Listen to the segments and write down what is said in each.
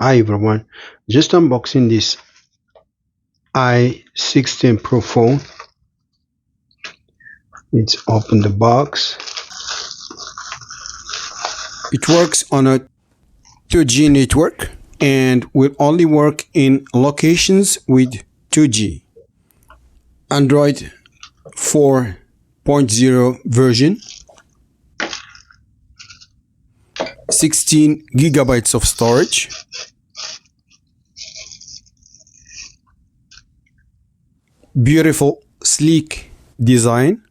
Hi everyone, just unboxing this i16 Pro phone. Let's open the box. It works on a 2G network and will only work in locations with 2G. Android 4.0 version, 16 gigabytes of storage, beautiful sleek design.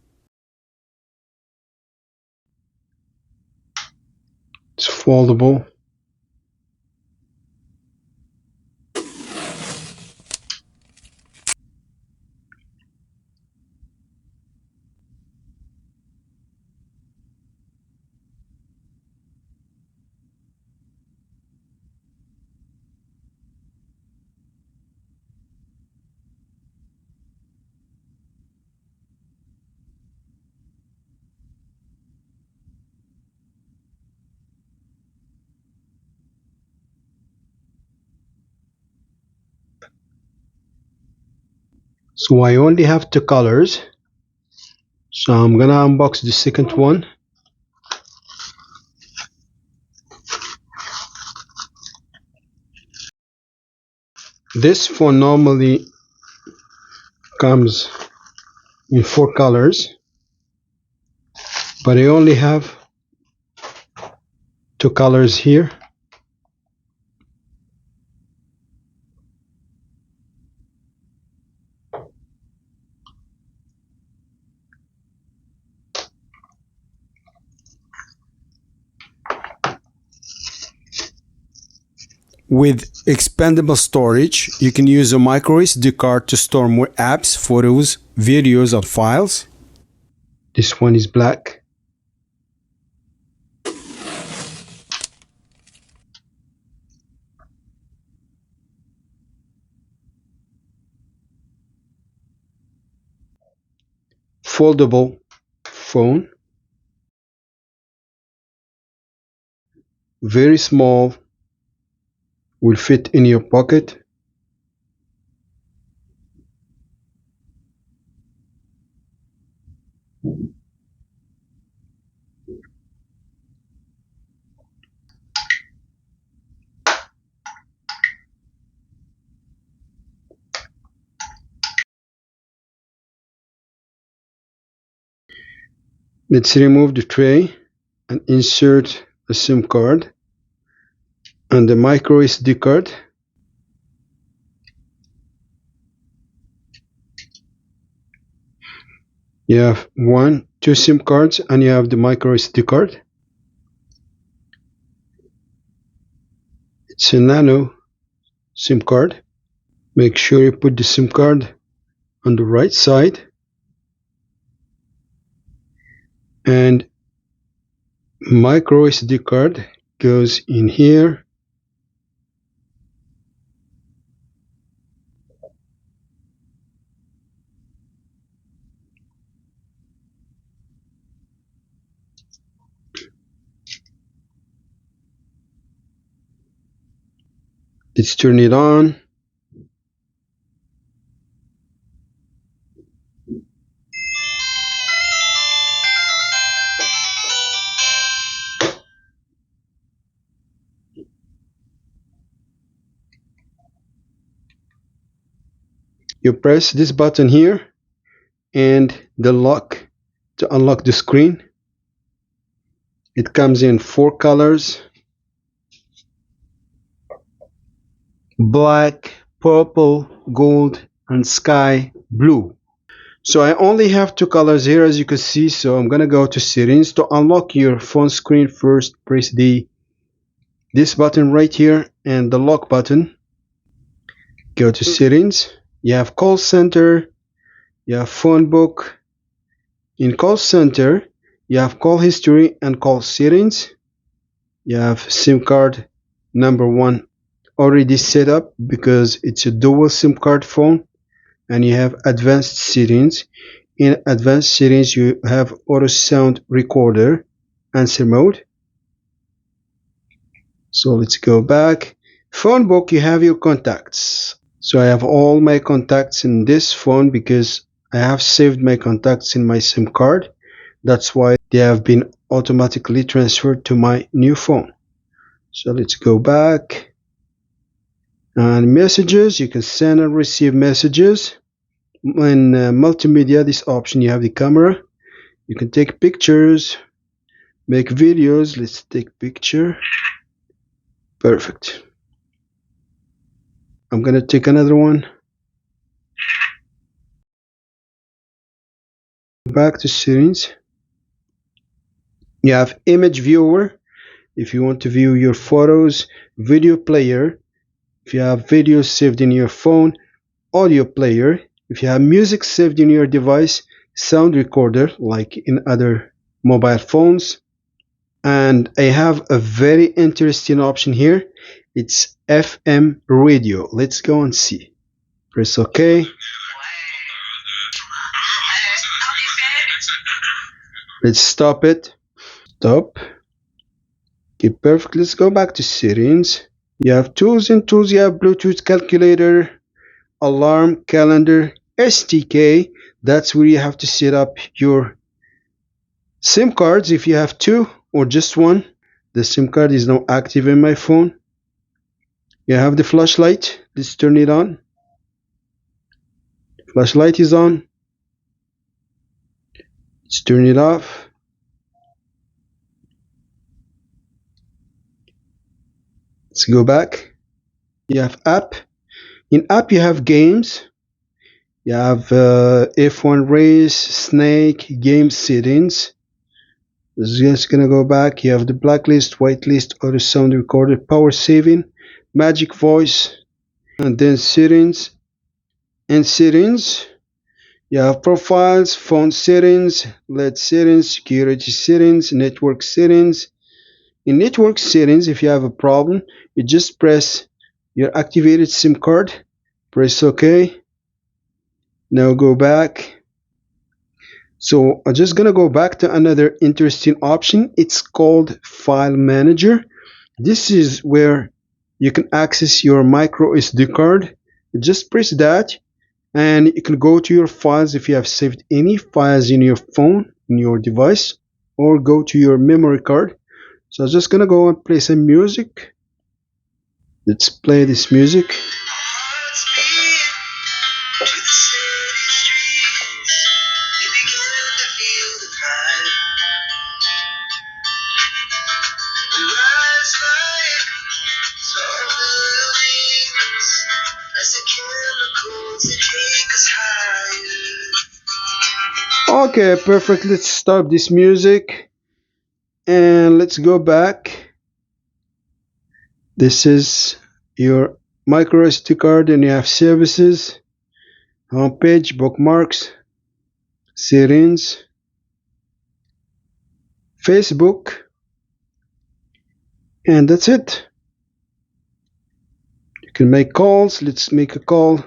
It's foldable. So I only have two colors. So I'm gonna unbox the second one. This phone normally comes in four colors, but I only have two colors here. With expandable storage, you can use a micro SD card to store more apps, photos, videos, and files. This one is black. Foldable phone. Very small. Will fit in your pocket. Let's remove the tray and insert a SIM card and the micro SD card. You have two SIM cards and you have the micro SD card. It's a nano SIM card. Make sure you put the SIM card on the right side and micro SD card goes in here. Let's turn it on. You press this button here and the lock to unlock the screen. It comes in four colors: black, purple, gold, and sky blue. So I only have two colors here, as you can see. So I'm gonna go to settings. To unlock your phone screen, first press this button right here and the lock button. Go to settings. You have call center, you have phone book. In call center you have call history and call settings. You have SIM card number 1 already set up because it's a dual SIM card phone. And you have advanced settings. In advanced settings you have auto sound recorder, answer mode. So let's go back. Phone book, you have your contacts. So I have all my contacts in this phone because I have saved my contacts in my SIM card. That's why they have been automatically transferred to my new phone. So let's go back. And messages, you can send and receive messages. In multimedia, this option, you have the camera. You can take pictures, make videos. Let's take picture. Perfect. I'm gonna take another one. Back to settings. You have image viewer if you want to view your photos, video player if you have videos saved in your phone, audio player if you have music saved in your device, sound recorder like in other mobile phones. And I have a very interesting option here. It's FM radio. Let's go and see. Press OK. Let's stop it. Stop. Okay, perfect. Let's go back to settings. You have tools and tools. You have Bluetooth calculator, alarm, calendar, SDK. That's where you have to set up your SIM cards if you have two or just one. The SIM card is now active in my phone. You have the flashlight. Let's turn it on. Flashlight is on. Let's turn it off. Let's go back. You have app. In app you have games. You have F1 race, snake, game settings. Just gonna go back. You have the blacklist, whitelist, auto sound recorder, power saving, magic voice, and then settings. In settings, you have profiles, phone settings, LED settings, security settings, network settings. In network settings, if you have a problem, you just press your activated SIM card, press OK. Now go back. So I'm just gonna go back to another interesting option. It's called File Manager. This is where you can access your micro SD card. Just press that and you can go to your files if you have saved any files in your phone, in your device, or go to your memory card. So I'm just gonna go and play some music. Let's play this music. Okay, perfect. Let's stop this music and let's go back. This is your micro SD card and you have services, homepage, bookmarks, settings, Facebook, and that's it. You can make calls. Let's make a call.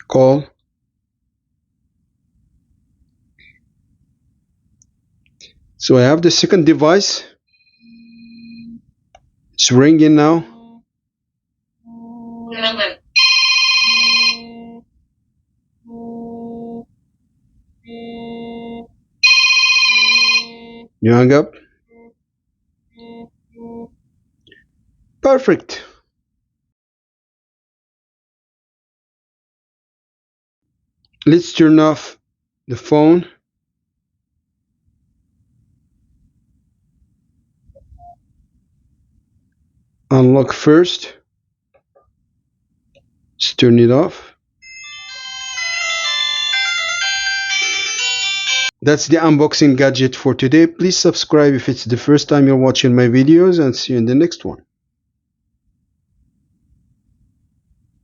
Call. So I have the second device. It's ringing now. You hung up. Perfect. Let's turn off the phone. Unlock first. Let's turn it off. That's the unboxing gadget for today. Please subscribe if it's the first time you're watching my videos and see you in the next one.